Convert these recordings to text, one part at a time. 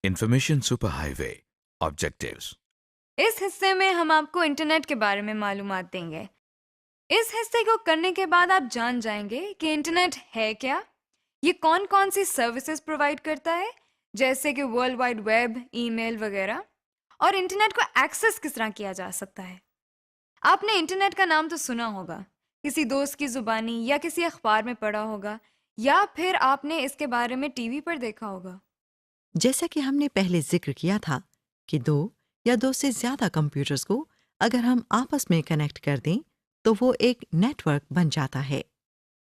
Information super high وے objectives. اس حصے میں ہم آپ کو انٹرنیٹ کے بارے میں معلومات دیں گے۔ اس حصے کو کرنے کے بعد آپ جان جائیں گے کہ انٹرنیٹ ہے کیا، یہ کون کون سی سروسز پرووائڈ کرتا ہے جیسے کہ ورلڈ وائڈ ویب، ای میل وغیرہ، اور انٹرنیٹ کو ایکسس کس طرح کیا جا سکتا ہے۔ آپ نے انٹرنیٹ کا نام تو سنا ہوگا، کسی دوست کی زبانی یا کسی اخبار میں پڑھا ہوگا، یا پھر آپ نے اس کے بارے میں ٹی وی پر دیکھا ہوگا۔ جیسا کہ ہم نے پہلے ذکر کیا تھا کہ دو یا دو سے زیادہ کمپیوٹرز کو اگر ہم آپس میں کنیکٹ کر دیں تو وہ ایک نیٹ ورک بن جاتا ہے۔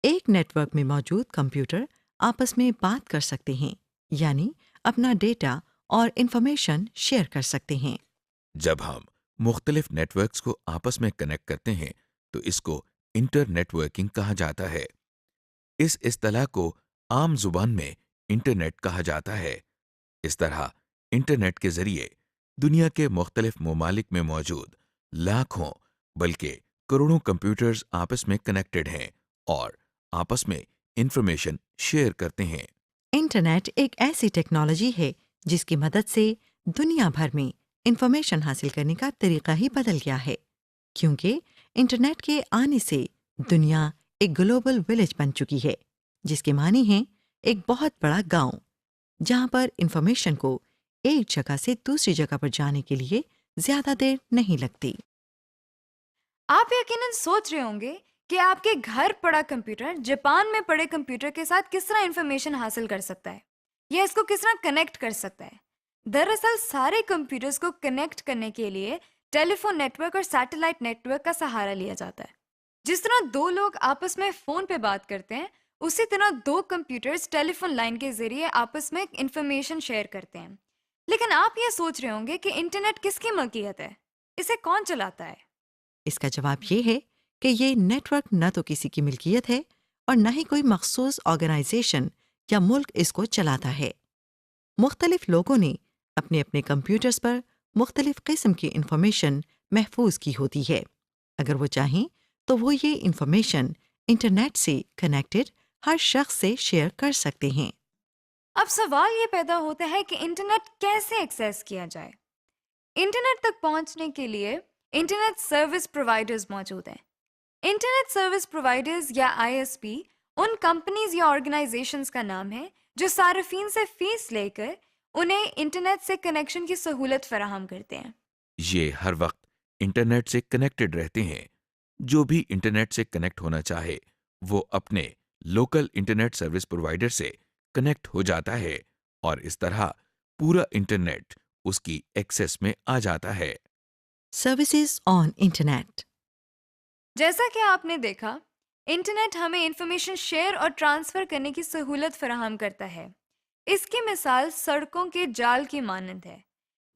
ایک نیٹ ورک میں موجود کمپیوٹر آپس میں بات کر سکتے ہیں، یعنی اپنا ڈیٹا اور انفارمیشن شیئر کر سکتے ہیں۔ جب ہم مختلف نیٹ ورکس کو آپس میں کنیکٹ کرتے ہیں تو اس کو انٹر نیٹ ورکنگ کہا جاتا ہے۔ اس اصطلاح کو عام زبان میں انٹرنیٹ کہا جاتا ہے۔ اس طرح انٹرنیٹ کے ذریعے دنیا کے مختلف ممالک میں موجود لاکھوں بلکہ کروڑوں کمپیوٹرز آپس میں کنیکٹڈ ہیں اور آپس میں انفارمیشن شیئر کرتے ہیں۔ انٹرنیٹ ایک ایسی ٹیکنالوجی ہے جس کی مدد سے دنیا بھر میں انفارمیشن حاصل کرنے کا طریقہ ہی بدل گیا ہے، کیونکہ انٹرنیٹ کے آنے سے دنیا ایک گلوبل ولیج بن چکی ہے، جس کے معنی ہیں ایک بہت بڑا گاؤں جہاں پر انفارمیشن کو ایک جگہ سے دوسری جگہ پر جانے کے لیے زیادہ دیر نہیں لگتی۔ آپ یقیناً سوچ رہے ہوں گے کہ آپ کے گھر پڑا کمپیوٹر جاپان میں پڑے کمپیوٹر کے ساتھ کس طرح انفارمیشن حاصل کر سکتا ہے، یا اس کو کس طرح کنیکٹ کر سکتا ہے۔ دراصل سارے کمپیوٹرز کو کنیکٹ کرنے کے لیے ٹیلی فون نیٹ ورک اور سیٹلائٹ نیٹ ورک کا سہارا لیا جاتا ہے۔ جس طرح دو لوگ آپس میں فون پہ بات کرتے ہیں، اسی طرح دو کمپیوٹرز ٹیلی فون لائن کے ذریعے آپس میں انفارمیشن شیئر کرتے ہیں۔ لیکن آپ یہ سوچ رہے ہوں گے کہ انٹرنیٹ کس کی ملکیت ہے، اسے کون چلاتا ہے؟ اس کا جواب یہ ہے کہ یہ نیٹ ورک نہ تو کسی کی ملکیت ہے اور نہ ہی کوئی مخصوص آرگنائزیشن یا ملک اس کو چلاتا ہے۔ مختلف لوگوں نے اپنے اپنے کمپیوٹرز پر مختلف قسم کی انفارمیشن محفوظ کی ہوتی ہے۔ اگر وہ چاہیں تو وہ یہ انفارمیشن انٹرنیٹ سے کنیکٹڈ ہر شخص سے شیئر کر سکتے ہیں۔ اب سوال یہ پیدا ہوتا ہے کہ انٹرنیٹ کیسے ایکسیس کیا جائے۔ انٹرنیٹ تک پہنچنے کے لیے انٹرنیٹ سروس پرووائڈرز موجود ہیں۔ انٹرنیٹ سروس پرووائڈرز یا ISP ان کمپنیز یا آرگنائزیشنز کا نام ہے جو صارفین سے فیس لے کر انہیں انٹرنیٹ سے کنیکشن کی سہولت فراہم کرتے ہیں۔ یہ ہر وقت انٹرنیٹ سے کنیکٹڈ رہتے ہیں۔ جو بھی انٹرنیٹ سے کنیکٹ ہونا چاہے وہ اپنے لوکل انٹرنیٹ سروس پرووائڈر سے کنیکٹ ہو جاتا ہے اور اس طرح پورا انٹرنیٹ اس کی ایکسس میں آ جاتا ہے۔ Services on internet. جیسا کہ آپ نے دیکھا، انٹرنیٹ ہمیں انفارمیشن شیئر اور ٹرانسفر کرنے کی سہولت فراہم کرتا ہے۔ اس کی مثال سڑکوں کے جال کی مانند ہے۔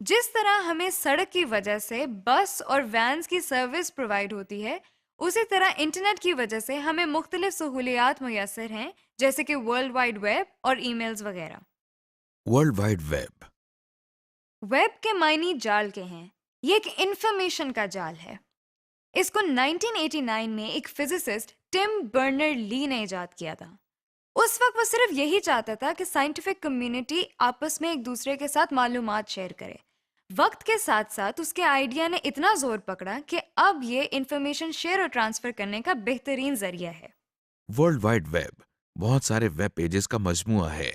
جس طرح ہمیں سڑک کی وجہ سے بس اور وینز کی سروس پرووائڈ ہوتی ہے، اسی طرح انٹرنیٹ کی وجہ سے ہمیں مختلف سہولیات میسر ہیں، جیسے کہ ورلڈ وائڈ ویب اور ای میلز وغیرہ۔ ورلڈ وائڈ ویب ویب کے معنی جال کے ہیں۔ یہ ایک انفارمیشن کا جال ہے۔ اس کو 1989 میں ایک فزسسٹ ٹم برنر لی نے ایجاد کیا تھا۔ اس وقت وہ صرف یہی چاہتا تھا کہ سائنٹیفک کمیونٹی آپس میں ایک دوسرے کے ساتھ معلومات شیئر کرے۔ وقت کے ساتھ ساتھ اس کے آئیڈیا نے اتنا زور پکڑا کہ اب یہ انفارمیشن شیئر اور ٹرانسفر کرنے کا بہترین ذریعہ ہے۔ ورلڈ وائڈ ویب بہت سارے ویب پیجز کا مجموعہ ہے۔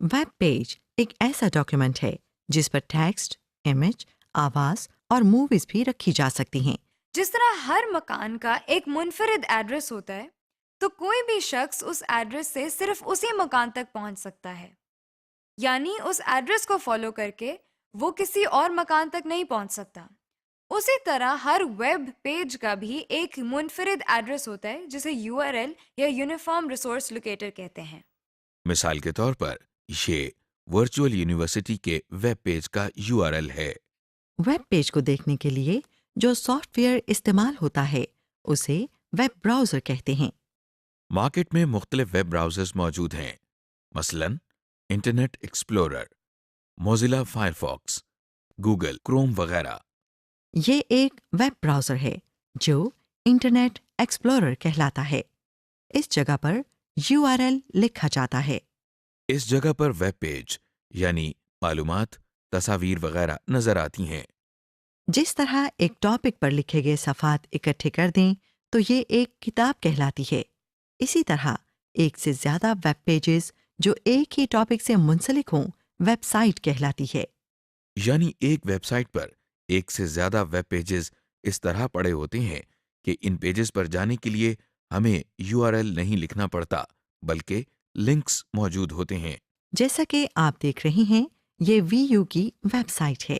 ویب پیج ایک ایسا ڈاکیومنٹ ہے جس پر ٹیکسٹ، امیج، آواز اور موویز بھی رکھی جا سکتی ہیں۔ جس طرح ہر مکان کا ایک منفرد ایڈریس ہوتا ہے، تو کوئی بھی شخص اس ایڈریس سے صرف اسی مکان تک پہنچ سکتا ہے، یعنی اس ایڈریس کو فالو کر کے وہ کسی اور مکان تک نہیں پہنچ سکتا۔ اسی طرح ہر ویب پیج کا بھی ایک منفرد ایڈریس ہوتا ہے جسے URL یا یونیفارم ریسورس لوکیٹر کہتے ہیں۔ مثال کے طور پر یہ ورچوئل یونیورسٹی کے ویب پیج کا URL ہے۔ ویب پیج کو دیکھنے کے لیے جو سافٹ ویئر استعمال ہوتا ہے اسے ویب براؤزر کہتے ہیں۔ مارکیٹ میں مختلف ویب براؤزرز موجود ہیں، مثلا Internet Explorer, Mozilla Firefox, Google Chrome وغیرہ۔ یہ ایک ویب براؤزر ہے جو انٹرنیٹ ایکسپلورر کہلاتا ہے۔ اس جگہ پر URL لکھا جاتا ہے۔ اس جگہ پر ویب پیج یعنی معلومات، تصاویر وغیرہ نظر آتی ہیں۔ جس طرح ایک ٹاپک پر لکھے گئے صفحات اکٹھے کر دیں تو یہ ایک کتاب کہلاتی ہے، اسی طرح ایک سے زیادہ ویب پیجز جو ایک ہی ٹاپک سے منسلک ہوں ویب سائٹ کہلاتی ہے۔ یعنی ایک ویب سائٹ پر ایک سے زیادہ ویب پیجز اس طرح پڑے ہوتے ہیں کہ ان پیجز پر جانے کے لیے ہمیں URL نہیں لکھنا پڑتا، بلکہ لنکس موجود ہوتے ہیں۔ جیسا کہ آپ دیکھ رہی ہیں، یہ VU کی ویب سائٹ ہے۔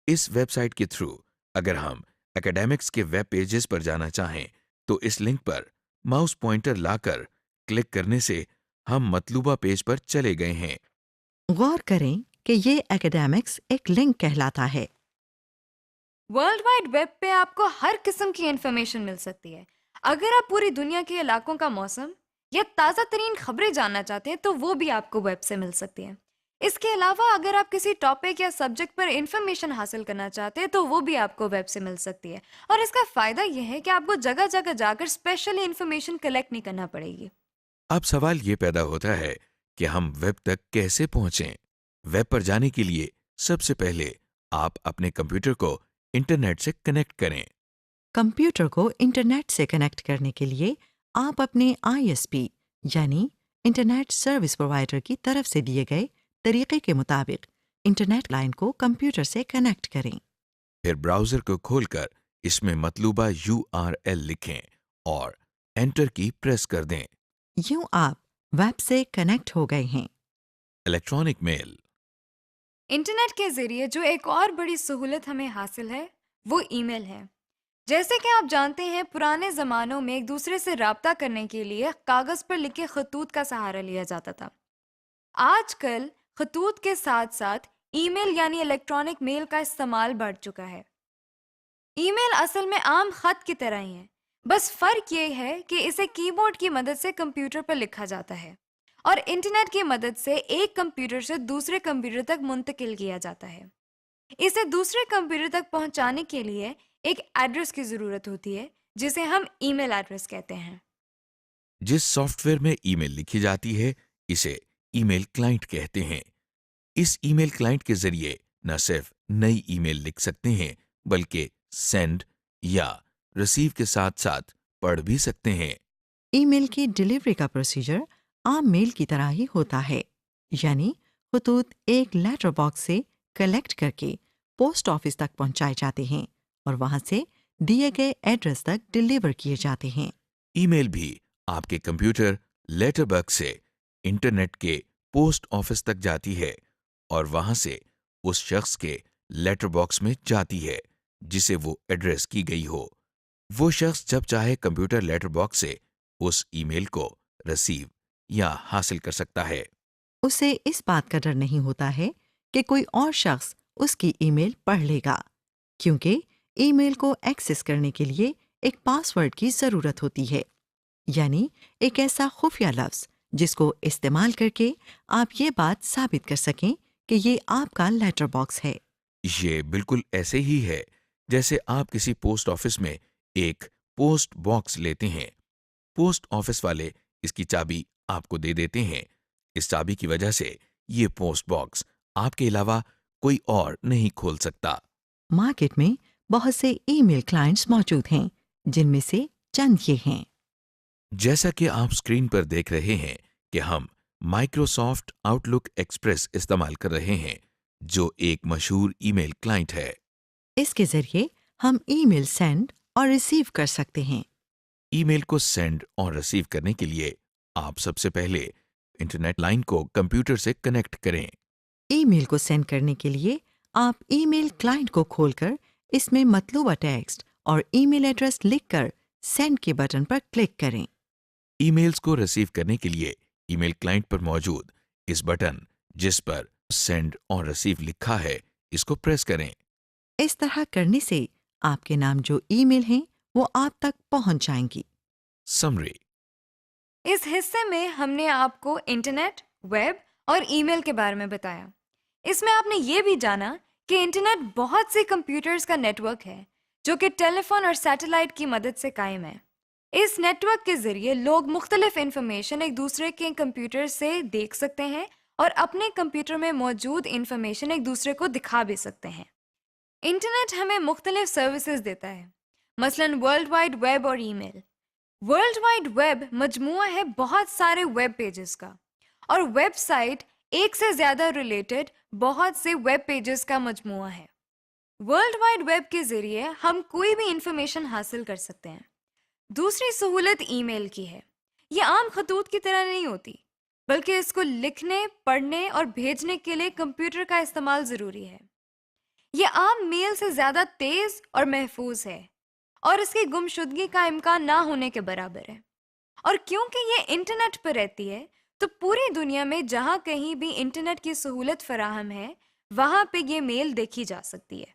اس ویب سائٹ کے تھرو اگر ہم اکیڈیمکس کے ویب پیجز پر جانا چاہیں تو اس لنک پر ماؤس پوائنٹر لا کر کلک کرنے سے ہم مطلوبہ پیج پر چلے گئے ہیں۔ غور کریں کہ یہ ایکیڈیمکس ایک لنک کہلاتا ہے۔ ورلڈ وائڈ ویب پہ آپ کو ہر قسم کی انفارمیشن مل سکتی ہے۔ اگر آپ پوری دنیا کے علاقوں کا موسم یا تازہ ترین خبریں جاننا چاہتے ہیں تو وہ بھی آپ کو ویب سے مل سکتی ہیں۔ اس کے علاوہ اگر آپ کسی ٹاپک یا سبجیکٹ پر انفارمیشن حاصل کرنا چاہتے ہیں تو وہ بھی آپ کو ویب سے مل سکتی ہے، اور اس کا فائدہ یہ ہے کہ آپ کو جگہ جگہ جا کر اسپیشلی انفارمیشن کلیکٹ نہیں کرنا پڑے گی۔ اب سوال یہ پیدا ہوتا ہے کہ ہم ویب تک کیسے پہنچیں؟ ویب پر جانے کے لیے سب سے پہلے آپ اپنے کمپیوٹر کو انٹرنیٹ سے کنیکٹ کریں۔ کمپیوٹر کو انٹرنیٹ سے کنیکٹ کرنے کے لیے آپ اپنے ISP یعنی انٹرنیٹ سروس پرووائڈر کی طرف سے دیے گئے طریقے کے مطابق انٹرنیٹ لائن کو کمپیوٹر سے کنیکٹ کریں۔ پھر براؤزر کو کھول کر اس میں مطلوبہ URL لکھیں اور انٹر کی پریس کر دیں۔ یوں آپ ویب سے کنیکٹ ہو گئے ہیں۔ Electronic mail. انٹرنیٹ کے ذریعے جو ایک اور بڑی سہولت ہمیں حاصل ہے وہ ای میل ہے۔ جیسے کہ آپ جانتے ہیں، پرانے زمانوں میں ایک دوسرے سے رابطہ کرنے کے لیے کاغذ پر لکھے خطوط کا سہارا لیا جاتا تھا۔ آج کل خطوط کے ساتھ ساتھ ای میل یعنی الیکٹرانک میل کا استعمال بڑھ چکا ہے۔ ای میل اصل میں عام خط کی طرح ہی ہے، بس فرق یہ ہے کہ اسے کی بورڈ کی مدد سے کمپیوٹر پر لکھا جاتا ہے اور انٹرنیٹ کی مدد سے ایک کمپیوٹر سے دوسرے کمپیوٹر تک منتقل کیا جاتا ہے۔ اسے دوسرے کمپیوٹر تک پہنچانے کے لیے ایک ایڈریس کی ضرورت ہوتی ہے جسے ہم ای میل ایڈریس کہتے ہیں۔ جس سافٹ ویئر میں ای میل لکھی جاتی ہے اسے ای میل کلائنٹ کہتے ہیں۔ اس ای میل کلائنٹ کے ذریعے نہ صرف نئی ای میل لکھ سکتے ہیں بلکہ سینڈ یا ریسیو کے ساتھ ساتھ پڑھ بھی سکتے ہیں۔ ای میل کی ڈیلیوری کا پروسیجر عام میل کی طرح ہی ہوتا ہے، یعنی خطوط ایک لیٹر باکس سے کلیکٹ کر کے پوسٹ آفس تک پہنچائے جاتے ہیں اور وہاں سے دیے گئے ایڈریس تک ڈیلیور کیے جاتے ہیں۔ ای میل بھی آپ کے کمپیوٹر لیٹر باکس سے انٹرنیٹ کے پوسٹ آفس تک جاتی ہے اور وہاں سے اس شخص کے لیٹر باکس میں جاتی ہے جسے وہ ایڈریس کی گئی ہو۔ وہ شخص جب چاہے کمپیوٹر لیٹر باکس سے اس ای میل کو ریسیو یا حاصل کر سکتا ہے۔ اسے اس بات کا ڈر نہیں ہوتا ہے کہ کوئی اور شخص اس کی ای میل پڑھ لے گا، کیونکہ ای میل کو ایکسس کرنے کے لیے ایک پاس ورڈ کی ضرورت ہوتی ہے، یعنی ایک ایسا خفیہ لفظ جس کو استعمال کر کے آپ یہ بات ثابت کر سکیں کہ یہ آپ کا لیٹر باکس ہے۔ یہ بالکل ایسے ہی ہے جیسے آپ کسی پوسٹ آفس میں ایک پوسٹ باکس لیتے ہیں۔ پوسٹ آفس والے اس کی چابی آپ کو دے دیتے ہیں۔ اس چابی کی وجہ سے یہ پوسٹ باکس آپ کے علاوہ کوئی اور نہیں کھول سکتا۔ مارکیٹ میں بہت سے ای میل کلائنٹس موجود ہیں، جن میں سے چند یہ ہیں۔ جیسا کہ آپ اسکرین پر دیکھ رہے ہیں کہ ہم مائکروسافٹ آؤٹ لک ایکسپریس استعمال کر رہے ہیں، جو ایک مشہور ای میل کلائنٹ ہے۔ اس کے ذریعے ہم ای میل سینڈ اور ریسیو کر سکتے ہیں۔ ای میل کو سینڈ اور ریسیو کرنے کے لیے آپ سب سے پہلے انٹرنیٹ لائن کو کمپیوٹر سے کنیکٹ کریں۔ ای میل کو سینڈ کرنے کے لیے آپ ای میل کلائنٹ کو کھول کر اس میں مطلوبہ ٹیکسٹ اور ای میل ایڈریس لکھ کر سینڈ کے بٹن پر کلک کریں۔ ای میلز کو ریسیو کرنے کے لیے ای میل کلائنٹ پر موجود اس بٹن جس پر سینڈ اور ریسیو لکھا ہے اس کو پریس کریں۔ اس طرح کرنے سے آپ کے نام جو ای میل ہیں وہ آپ تک پہنچ جائیں گی۔ سمری۔ اس حصے میں ہم نے آپ کو انٹرنیٹ، ویب اور ای میل کے بارے میں بتایا۔ اس میں آپ نے یہ بھی جانا کہ انٹرنیٹ بہت سے کمپیوٹرز کا نیٹ ورک ہے جو کہ ٹیلی فون اور سیٹلائٹ کی مدد سے قائم ہے۔ اس نیٹ ورک کے ذریعے لوگ مختلف انفارمیشن ایک دوسرے کے کمپیوٹر سے دیکھ سکتے ہیں اور اپنے کمپیوٹر میں موجود انفارمیشن ایک دوسرے کو دکھا بھی سکتے ہیں۔ انٹرنیٹ ہمیں مختلف سروسز دیتا ہے، مثلاً ورلڈ وائڈ ویب اور ای میل۔ ورلڈ وائڈ ویب مجموعہ ہے بہت سارے ویب پیجز کا، اور ویب سائٹ ایک سے زیادہ ریلیٹڈ بہت سے ویب پیجز کا مجموعہ ہے۔ ورلڈ وائڈ ویب کے ذریعے ہم کوئی بھی انفارمیشن حاصل کر سکتے ہیں۔ دوسری سہولت ای میل کی ہے۔ یہ عام خطوط کی طرح نہیں ہوتی، بلکہ اس کو لکھنے، پڑھنے اور بھیجنے کے لیے کمپیوٹر کا استعمال ضروری ہے۔ یہ عام میل سے زیادہ تیز اور محفوظ ہے، اور اس کی گمشدگی کا امکان نہ ہونے کے برابر ہے۔ اور کیونکہ یہ انٹرنیٹ پر رہتی ہے، تو پوری دنیا میں جہاں کہیں بھی انٹرنیٹ کی سہولت فراہم ہے، وہاں پہ یہ میل دیکھی جا سکتی ہے۔